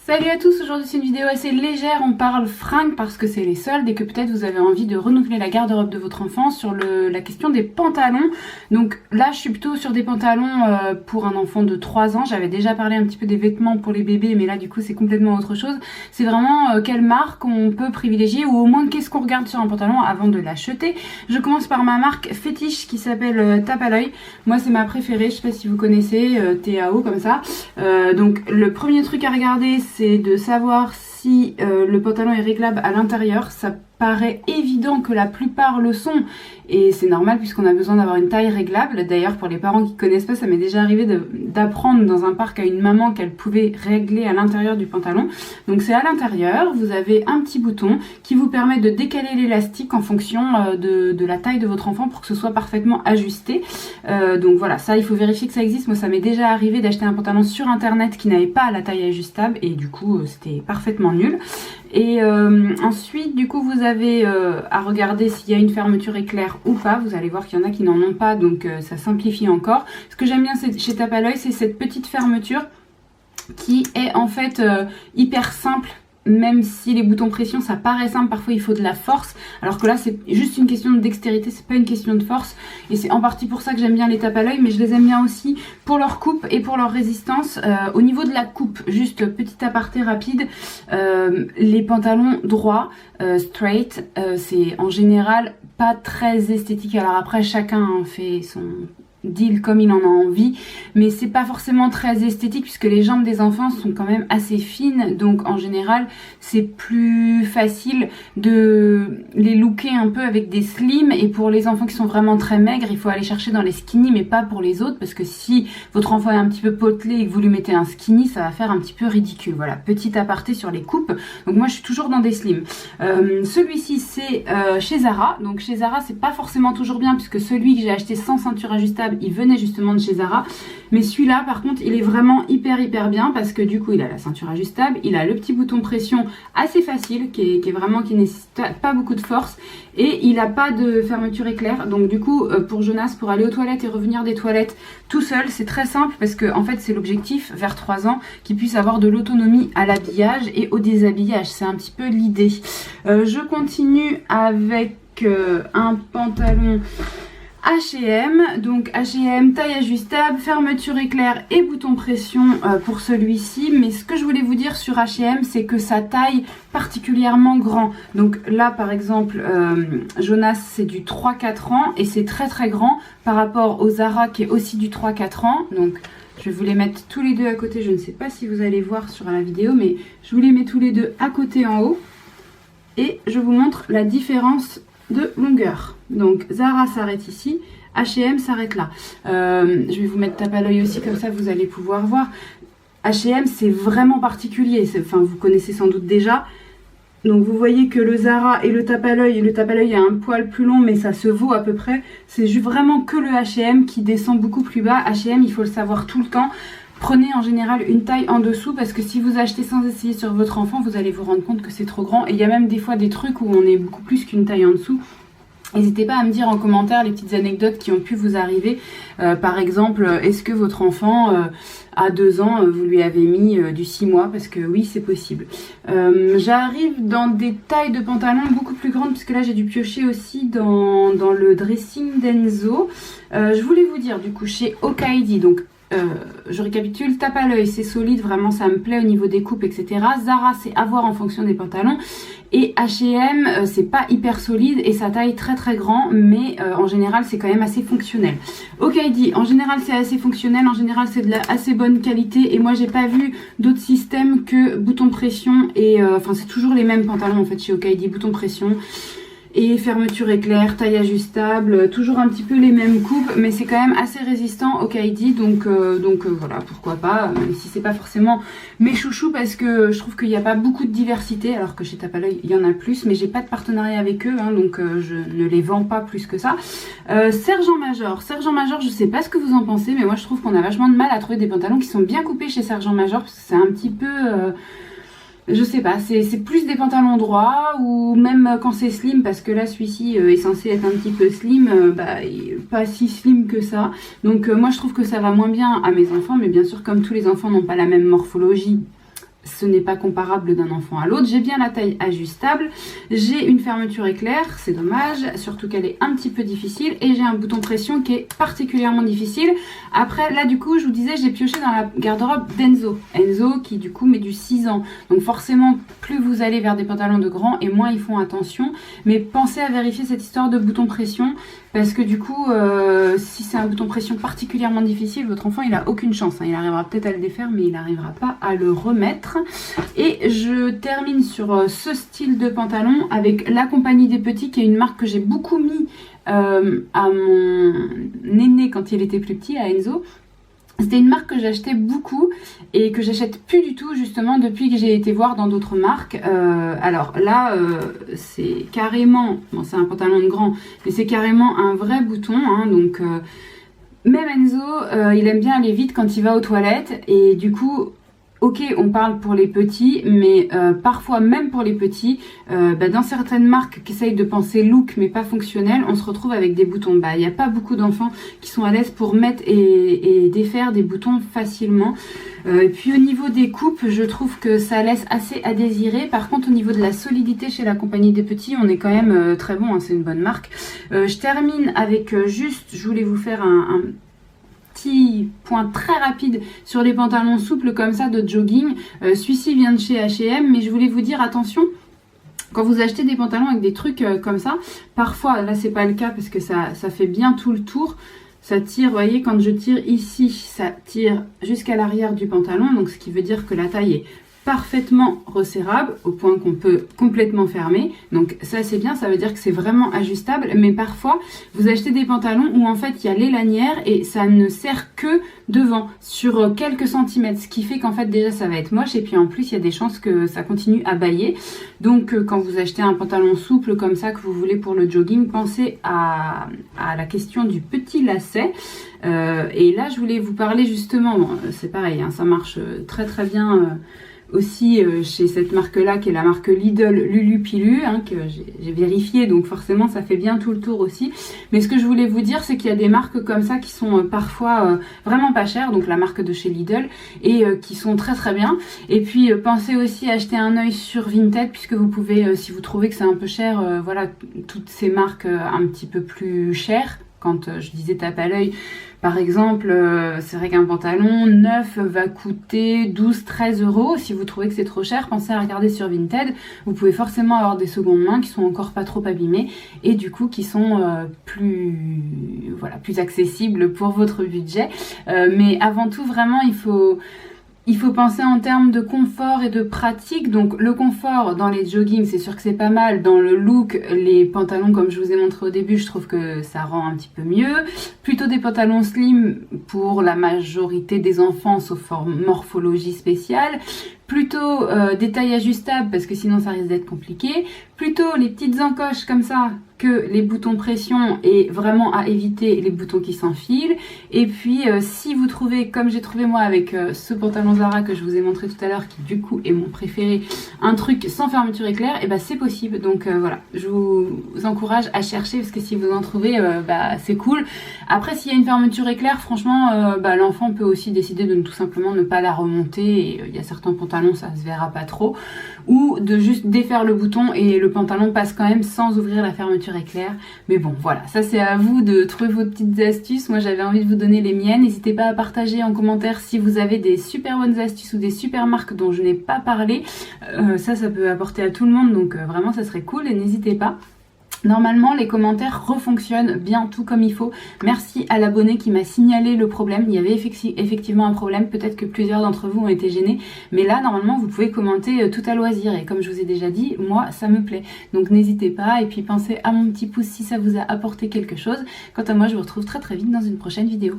Salut à tous, aujourd'hui c'est une vidéo assez légère, on parle fringues parce que c'est les soldes et que peut-être vous avez envie de renouveler la garde-robe de votre enfant sur la question des pantalons. Donc là je suis plutôt sur des pantalons pour un enfant de 3 ans, j'avais déjà parlé un petit peu des vêtements pour les bébés mais là du coup c'est complètement autre chose. C'est vraiment quelle marque on peut privilégier ou au moins qu'est-ce qu'on regarde sur un pantalon avant de l'acheter. Je commence par ma marque fétiche qui s'appelle Tape à l'œil. Moi c'est ma préférée, je sais pas si vous connaissez, TAO comme ça. Donc le premier truc à regarder c'est de savoir si le pantalon est réglable à l'intérieur. Ça paraît évident que la plupart le sont et c'est normal puisqu'on a besoin d'avoir une taille réglable. D'ailleurs pour les parents qui connaissent pas, ça m'est déjà arrivé d'apprendre dans un parc à une maman qu'elle pouvait régler à l'intérieur du pantalon. Donc c'est à l'intérieur, vous avez un petit bouton qui vous permet de décaler l'élastique en fonction de la taille de votre enfant pour que ce soit parfaitement ajusté. Donc voilà, ça il faut vérifier que ça existe. Moi ça m'est déjà arrivé d'acheter un pantalon sur internet qui n'avait pas la taille ajustable et du coup c'était parfaitement nul. Et ensuite du coup vous avez à regarder s'il y a une fermeture éclair ou pas. Vous allez voir qu'il y en a qui n'en ont pas, donc ça simplifie encore. Ce que j'aime bien chez Tape à l'œil, c'est cette petite fermeture qui est en fait hyper simple. Même si les boutons pression ça paraît simple, parfois il faut de la force, alors que là c'est juste une question de dextérité, c'est pas une question de force, et c'est en partie pour ça que j'aime bien les Tape à l'œil, mais je les aime bien aussi pour leur coupe et pour leur résistance. Au niveau de la coupe, juste petit aparté rapide, les pantalons droits, straight, c'est en général pas très esthétique. Alors après chacun fait son deal comme il en a envie, mais c'est pas forcément très esthétique puisque les jambes des enfants sont quand même assez fines, donc en général c'est plus facile de les looker un peu avec des slims, et pour les enfants qui sont vraiment très maigres il faut aller chercher dans les skinny, mais pas pour les autres parce que si votre enfant est un petit peu potelé et que vous lui mettez un skinny ça va faire un petit peu ridicule. Voilà, petit aparté sur les coupes. Donc moi je suis toujours dans des slims. Celui-ci c'est chez Zara, donc chez Zara c'est pas forcément toujours bien puisque celui que j'ai acheté sans ceinture ajustable il venait justement de chez Zara, mais celui-là par contre il est vraiment hyper bien parce que du coup il a la ceinture ajustable, il a le petit bouton pression assez facile qui nécessite pas beaucoup de force, et il a pas de fermeture éclair. Donc du coup pour Jonas, pour aller aux toilettes et revenir des toilettes tout seul, c'est très simple parce que en fait c'est l'objectif vers 3 ans qu'il puisse avoir de l'autonomie à l'habillage et au déshabillage, c'est un petit peu l'idée. Je continue avec un pantalon H&M, donc H&M taille ajustable, fermeture éclair et bouton pression pour celui-ci. Mais ce que je voulais vous dire sur H&M, c'est que sa taille particulièrement grand. Donc là par exemple Jonas c'est du 3-4 ans et c'est très grand par rapport au Zara qui est aussi du 3-4 ans. Donc je vais vous les mettre tous les deux à côté, je ne sais pas si vous allez voir sur la vidéo, mais je vous les mets tous les deux à côté en haut et je vous montre la différence de longueur. Donc Zara s'arrête ici, H&M s'arrête là. Je vais vous mettre Tape à l'œil aussi, comme ça vous allez pouvoir voir. H&M c'est vraiment particulier, enfin vous connaissez sans doute déjà. Donc vous voyez que le Zara et le Tape à l'œil a un poil plus long mais ça se vaut à peu près. C'est vraiment que le H&M qui descend beaucoup plus bas. H&M il faut le savoir tout le temps. Prenez en général une taille en dessous parce que si vous achetez sans essayer sur votre enfant, vous allez vous rendre compte que c'est trop grand. Et il y a même des fois des trucs où on est beaucoup plus qu'une taille en dessous. N'hésitez pas à me dire en commentaire les petites anecdotes qui ont pu vous arriver. Par exemple, est-ce que votre enfant à 2 ans, vous lui avez mis du 6 mois? Parce que oui, c'est possible. J'arrive dans des tailles de pantalons beaucoup plus grandes puisque là j'ai dû piocher aussi dans le dressing d'Enzo. Je voulais vous dire du coup chez Okaidi, donc je récapitule, Tape à l'œil c'est solide, vraiment ça me plaît au niveau des coupes etc. Zara c'est à voir en fonction des pantalons, et H&M c'est pas hyper solide et sa taille très grand, mais en général c'est quand même assez fonctionnel. Okaidi en général c'est assez fonctionnel, en général c'est de la assez bonne qualité, et moi j'ai pas vu d'autres systèmes que bouton pression et enfin c'est toujours les mêmes pantalons en fait chez Okaidi, bouton pression et fermeture éclair, taille ajustable, toujours un petit peu les mêmes coupes, mais c'est quand même assez résistant Okaidi, donc voilà, pourquoi pas, même si c'est pas forcément mes chouchous parce que je trouve qu'il n'y a pas beaucoup de diversité, alors que chez Tape à l'œil il y en a plus, mais j'ai pas de partenariat avec eux, hein, donc je ne les vends pas plus que ça. Sergent Major, je sais pas ce que vous en pensez, mais moi je trouve qu'on a vachement de mal à trouver des pantalons qui sont bien coupés chez Sergent Major, parce que c'est un petit peu... je sais pas, c'est plus des pantalons droits, ou même quand c'est slim, parce que là celui-ci est censé être un petit peu slim, pas si slim que ça. Donc moi je trouve que ça va moins bien à mes enfants, mais bien sûr comme tous les enfants n'ont pas la même morphologie, ce n'est pas comparable d'un enfant à l'autre. J'ai bien la taille ajustable, j'ai une fermeture éclair, c'est dommage, surtout qu'elle est un petit peu difficile, et j'ai un bouton pression qui est particulièrement difficile. Après, là du coup, je vous disais, j'ai pioché dans la garde-robe d'Enzo. Enzo qui du coup met du 6 ans. Donc forcément, plus vous allez vers des pantalons de grands et moins ils font attention. Mais pensez à vérifier cette histoire de bouton pression, parce que du coup, si c'est un bouton pression particulièrement difficile, votre enfant il a aucune chance, hein. Il arrivera peut-être à le défaire, mais il n'arrivera pas à le remettre. Et je termine sur ce style de pantalon avec la Compagnie des Petits, qui est une marque que j'ai beaucoup mis à mon aîné quand il était plus petit, à Enzo. C'était une marque que j'achetais beaucoup et que j'achète plus du tout justement depuis que j'ai été voir dans d'autres marques. Alors là, c'est carrément, bon c'est un pantalon de grand, mais c'est carrément un vrai bouton, hein, donc même Enzo, il aime bien aller vite quand il va aux toilettes, et du coup, ok, on parle pour les petits, mais parfois même pour les petits, dans certaines marques qui essayent de penser look mais pas fonctionnel, on se retrouve avec des boutons bas. Il n'y a pas beaucoup d'enfants qui sont à l'aise pour mettre et défaire des boutons facilement. Et puis au niveau des coupes, je trouve que ça laisse assez à désirer. Par contre, au niveau de la solidité chez la Compagnie des Petits, on est quand même très bon, hein, c'est une bonne marque. Je termine avec juste, je voulais vous faire un petit point très rapide sur les pantalons souples comme ça de jogging. Celui-ci vient de chez H&M, mais je voulais vous dire attention, quand vous achetez des pantalons avec des trucs comme ça, parfois, là c'est pas le cas parce que ça fait bien tout le tour, ça tire, vous voyez, quand je tire ici, ça tire jusqu'à l'arrière du pantalon, donc ce qui veut dire que la taille est parfaitement resserrable au point qu'on peut complètement fermer. Donc ça c'est bien, ça veut dire que c'est vraiment ajustable. Mais parfois vous achetez des pantalons où en fait il y a les lanières et ça ne sert que devant sur quelques centimètres, ce qui fait qu'en fait déjà ça va être moche, et puis en plus il y a des chances que ça continue à bâiller. Donc quand vous achetez un pantalon souple comme ça que vous voulez pour le jogging, pensez à la question du petit lacet. Et là je voulais vous parler justement, bon, c'est pareil, hein, ça marche très très bien aussi chez cette marque là qui est la marque Lidl Lulupilu, hein, que j'ai vérifié, donc forcément ça fait bien tout le tour aussi. Mais ce que je voulais vous dire, c'est qu'il y a des marques comme ça qui sont parfois vraiment pas chères, donc la marque de chez Lidl, et qui sont très très bien. Et puis pensez aussi à acheter un œil sur Vinted, puisque vous pouvez, si vous trouvez que c'est un peu cher, voilà, toutes ces marques un petit peu plus chères. Quand je disais tape à l'œil, par exemple, c'est vrai qu'un pantalon neuf va coûter 12-13 €. Si vous trouvez que c'est trop cher, pensez à regarder sur Vinted. Vous pouvez forcément avoir des secondes mains qui sont encore pas trop abîmées et du coup qui sont plus accessibles pour votre budget. Mais avant tout, vraiment, il faut penser en termes de confort et de pratique. Donc le confort dans les joggings, c'est sûr que c'est pas mal. Dans le look, les pantalons comme je vous ai montré au début, je trouve que ça rend un petit peu mieux. Plutôt des pantalons slim pour la majorité des enfants, sauf morphologie spéciale. Plutôt des tailles ajustables parce que sinon ça risque d'être compliqué. Plutôt les petites encoches comme ça que les boutons pression, et vraiment à éviter les boutons qui s'enfilent. Et puis si vous trouvez, comme j'ai trouvé moi avec ce pantalon Zara que je vous ai montré tout à l'heure, qui du coup est mon préféré, un truc sans fermeture éclair, et bah c'est possible. Donc voilà, je vous encourage à chercher, parce que si vous en trouvez, c'est cool. Après, s'il y a une fermeture éclair, franchement l'enfant peut aussi décider de tout simplement ne pas la remonter, et il y a certains pantalons ça se verra pas trop, ou de juste défaire le bouton et le pantalon passe quand même sans ouvrir la fermeture éclair. Mais bon voilà, ça c'est à vous de trouver vos petites astuces. Moi j'avais envie de vous donner les miennes. N'hésitez pas à partager en commentaire si vous avez des super bonnes astuces ou des super marques dont je n'ai pas parlé. Ça peut apporter à tout le monde, donc vraiment ça serait cool, et n'hésitez pas. Normalement, les commentaires refonctionnent bien tout comme il faut. Merci à l'abonné qui m'a signalé le problème. Il y avait effectivement un problème. Peut-être que plusieurs d'entre vous ont été gênés. Mais là, normalement, vous pouvez commenter tout à loisir. Et comme je vous ai déjà dit, moi, ça me plaît. Donc n'hésitez pas. Et puis pensez à mon petit pouce si ça vous a apporté quelque chose. Quant à moi, je vous retrouve très très vite dans une prochaine vidéo.